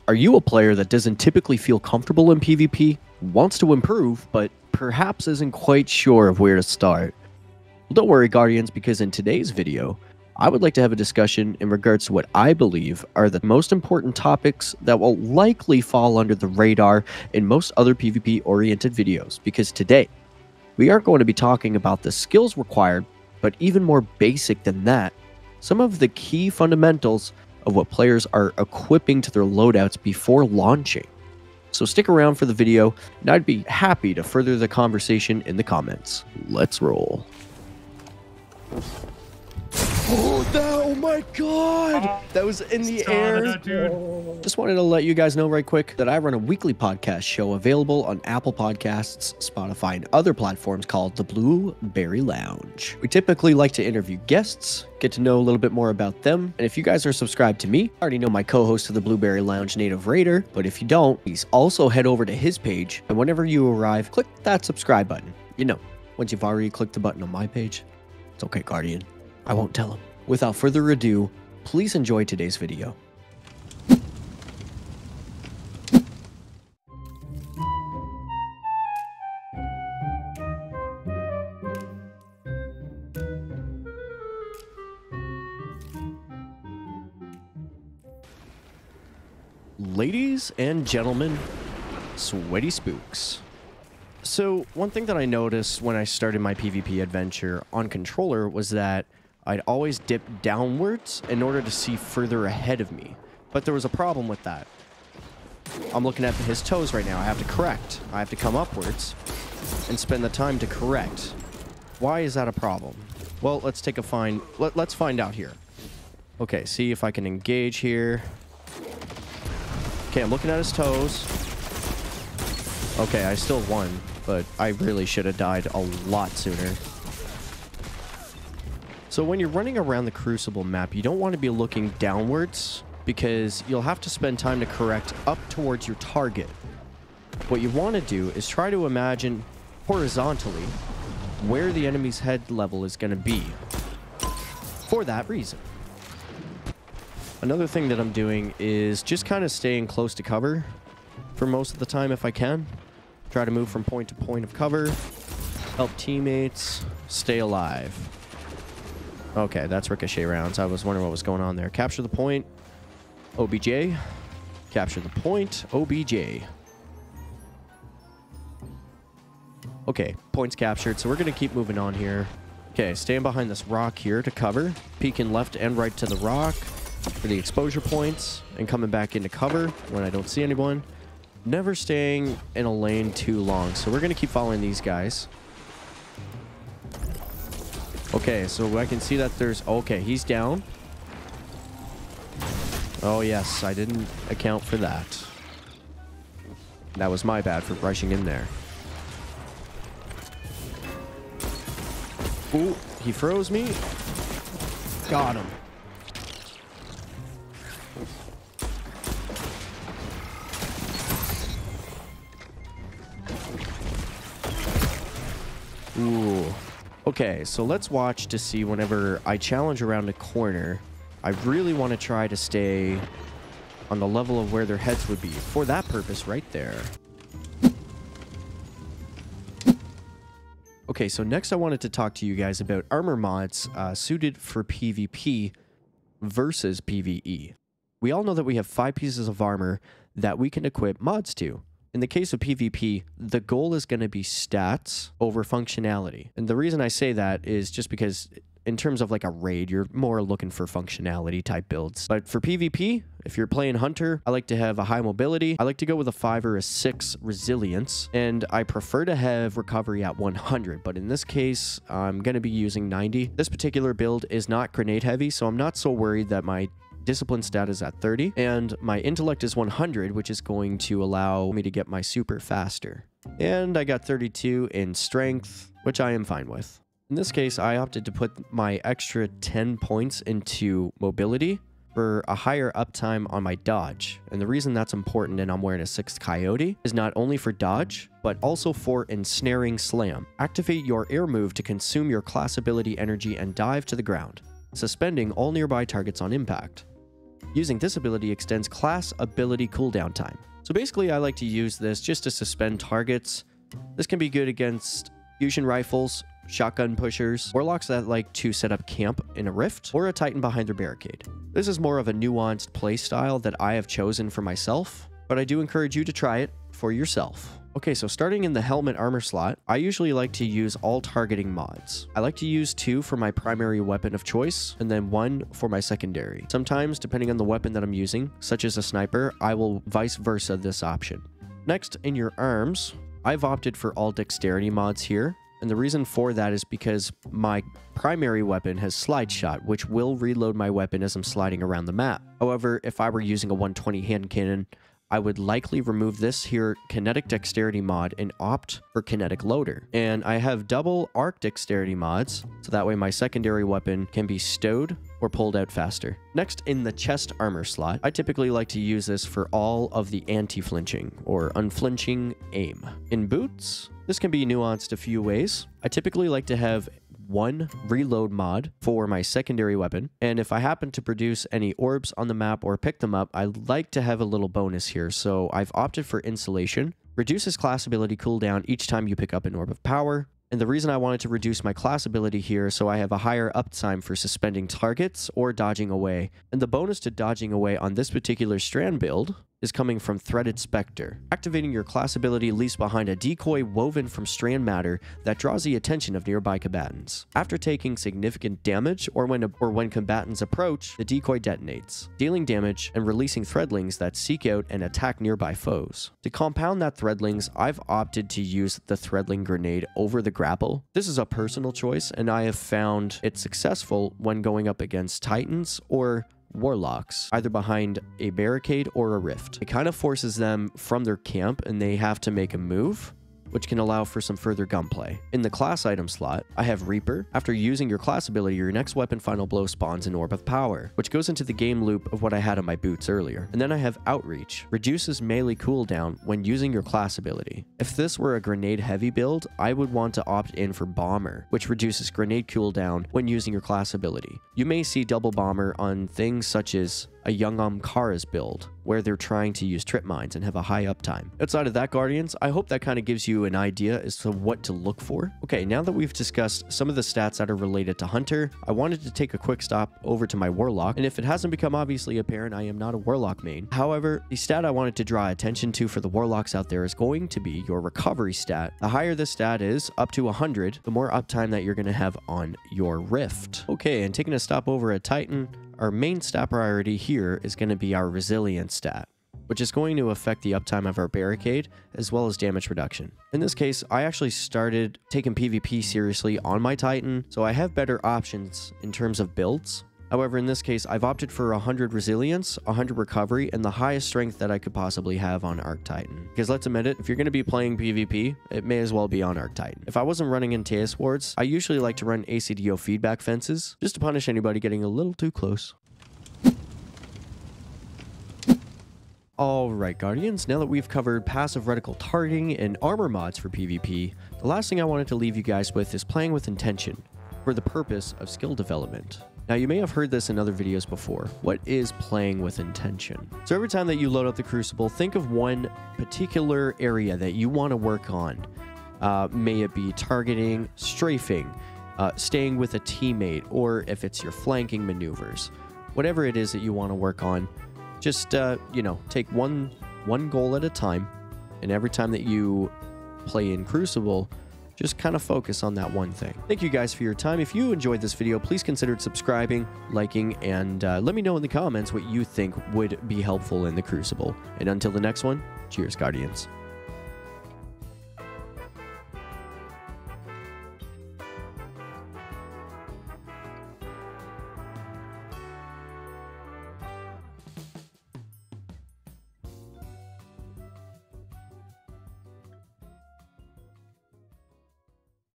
Are you a player that doesn't typically feel comfortable in PvP, wants to improve, but perhaps isn't quite sure of where to start? Well, don't worry, Guardians, because in today's video, I would like to have a discussion in regards to what I believe are the most important topics that will likely fall under the radar in most other PvP-oriented videos, because today, we aren't going to be talking about the skills required, but even more basic than that, some of the key fundamentals of what players are equipping to their loadouts before launching. So stick around for the video, and I'd be happy to further the conversation in the comments. Let's roll. Oh my god! That was in the air. Just wanted to let you guys know right quick that I run a weekly podcast show available on Apple Podcasts, Spotify, and other platforms called The Blueberry Lounge. We typically like to interview guests, get to know a little bit more about them, and if you guys are subscribed to me, I already know my co-host of The Blueberry Lounge, Native Raider, but if you don't, please also head over to his page, and whenever you arrive, click that subscribe button. You know, once you've already clicked the button on my page, it's okay, Guardian. I won't tell him. Without further ado, please enjoy today's video. Ladies and gentlemen, sweaty spooks. So one thing that I noticed when I started my PvP adventure on controller was that I'd always dip downwards in order to see further ahead of me. But there was a problem with that. I'm looking at his toes right now. I have to correct. I have to come upwards and spend the time to correct. Why is that a problem? Well, let's take a let's find out here. Okay, see if I can engage here. Okay, I'm looking at his toes. Okay, I still won, but I really should have died a lot sooner. So when you're running around the Crucible map, you don't want to be looking downwards because you'll have to spend time to correct up towards your target. What you want to do is try to imagine horizontally where the enemy's head level is going to be for that reason. Another thing that I'm doing is just kind of staying close to cover for most of the time if I can. Try to move from point to point of cover, help teammates, stay alive. Okay, that's ricochet rounds. I was wondering what was going on there. Capture the point, OBJ. Capture the point, OBJ. Okay, points captured, so we're going to keep moving on here. Okay, staying behind this rock here to cover. Peeking left and right to the rock for the exposure points. And coming back into cover when I don't see anyone. Never staying in a lane too long, so we're going to keep following these guys. Okay, so I can see that there's... Okay, he's down. Oh, yes, I didn't account for that. That was my bad for rushing in there. Ooh, he froze me. Got him. Ooh. Okay, so let's watch to see whenever I challenge around a corner, I really want to try to stay on the level of where their heads would be for that purpose right there. Okay, so next I wanted to talk to you guys about armor mods suited for PvP versus PvE. We all know that we have 5 pieces of armor that we can equip mods to. In the case of PvP, the goal is going to be stats over functionality. And the reason I say that is just because in terms of like a raid, you're more looking for functionality type builds. But for PvP, if you're playing Hunter, I like to have a high mobility. I like to go with a 5 or a 6 resilience. And I prefer to have recovery at 100. But in this case, I'm going to be using 90. This particular build is not grenade heavy, so I'm not so worried that my discipline stat is at 30, and my intellect is 100, which is going to allow me to get my super faster. And I got 32 in strength, which I am fine with. In this case, I opted to put my extra 10 points into mobility for a higher uptime on my dodge. And the reason that's important and I'm wearing a 6th coyote is not only for dodge, but also for ensnaring slam. Activate your air move to consume your class ability energy and dive to the ground, suspending all nearby targets on impact. Using this ability extends class ability cooldown time. So basically, I like to use this just to suspend targets. This can be good against fusion rifles, shotgun pushers, warlocks that like to set up camp in a rift, or a titan behind their barricade. This is more of a nuanced playstyle that I have chosen for myself, but I do encourage you to try it for yourself. Okay, so starting in the helmet armor slot, I usually like to use all targeting mods. I like to use 2 for my primary weapon of choice, and then 1 for my secondary. Sometimes, depending on the weapon that I'm using, such as a sniper, I will vice versa this option. Next, in your arms, I've opted for all dexterity mods here, and the reason for that is because my primary weapon has slide shot, which will reload my weapon as I'm sliding around the map. However, if I were using a 120 hand cannon, I would likely remove this here kinetic dexterity mod and opt for kinetic loader. And I have double arc dexterity mods, so that way my secondary weapon can be stowed or pulled out faster. Next, in the chest armor slot, I typically like to use this for all of the anti-flinching or unflinching aim. In boots, this can be nuanced a few ways. I typically like to have 1 reload mod for my secondary weapon, and if I happen to produce any orbs on the map or pick them up, I like to have a little bonus here, so I've opted for insulation. Reduces class ability cooldown each time you pick up an orb of power, and the reason I wanted to reduce my class ability here so I have a higher uptime for suspending targets or dodging away, and the bonus to dodging away on this particular strand build is coming from Threaded Spectre. Activating your class ability leaves behind a decoy woven from strand matter that draws the attention of nearby combatants. After taking significant damage or when combatants approach, the decoy detonates, dealing damage and releasing threadlings that seek out and attack nearby foes. To compound that threadlings, I've opted to use the threadling grenade over the grapple. This is a personal choice, and I have found it successful when going up against titans or warlocks, either behind a barricade or a rift. It kind of forces them from their camp and they have to make a move, which can allow for some further gunplay. In the class item slot, I have Reaper. After using your class ability, your next weapon final blow spawns an orb of power, which goes into the game loop of what I had on my boots earlier. And then I have Outreach. Reduces melee cooldown when using your class ability. If this were a grenade heavy build, I would want to opt in for Bomber, which reduces grenade cooldown when using your class ability. You may see double Bomber on things such as a Young Kara's build, where they're trying to use trip mines and have a high uptime. Outside of that, Guardians, I hope that kind of gives you an idea as to what to look for. Okay, now that we've discussed some of the stats that are related to Hunter, I wanted to take a quick stop over to my Warlock, and if it hasn't become obviously apparent, I am not a Warlock main. However, the stat I wanted to draw attention to for the Warlocks out there is going to be your recovery stat. The higher the stat is, up to 100, the more uptime that you're going to have on your Rift. Okay, and taking a stop over at Titan, our main stat priority here is going to be our resilience stat, which is going to affect the uptime of our barricade as well as damage reduction. In this case, I actually started taking PvP seriously on my Titan, so I have better options in terms of builds. However, in this case, I've opted for 100 resilience, 100 recovery, and the highest strength that I could possibly have on Arc Titan. Because let's admit it, if you're going to be playing PvP, it may as well be on Arc Titan. If I wasn't running in Teus Wards, I usually like to run ACDO feedback fences, just to punish anybody getting a little too close. Alright, Guardians, now that we've covered passive reticle targeting and armor mods for PvP, the last thing I wanted to leave you guys with is playing with intention, for the purpose of skill development. Now, you may have heard this in other videos before. What is playing with intention? So every time that you load up the Crucible, think of one particular area that you want to work on. May it be targeting, strafing, staying with a teammate, or if it's your flanking maneuvers. Whatever it is that you want to work on, just, you know, take one goal at a time, and every time that you play in Crucible, just kind of focus on that one thing. Thank you guys for your time. If you enjoyed this video, please consider subscribing, liking, and let me know in the comments what you think would be helpful in the Crucible. And until the next one, cheers, Guardians.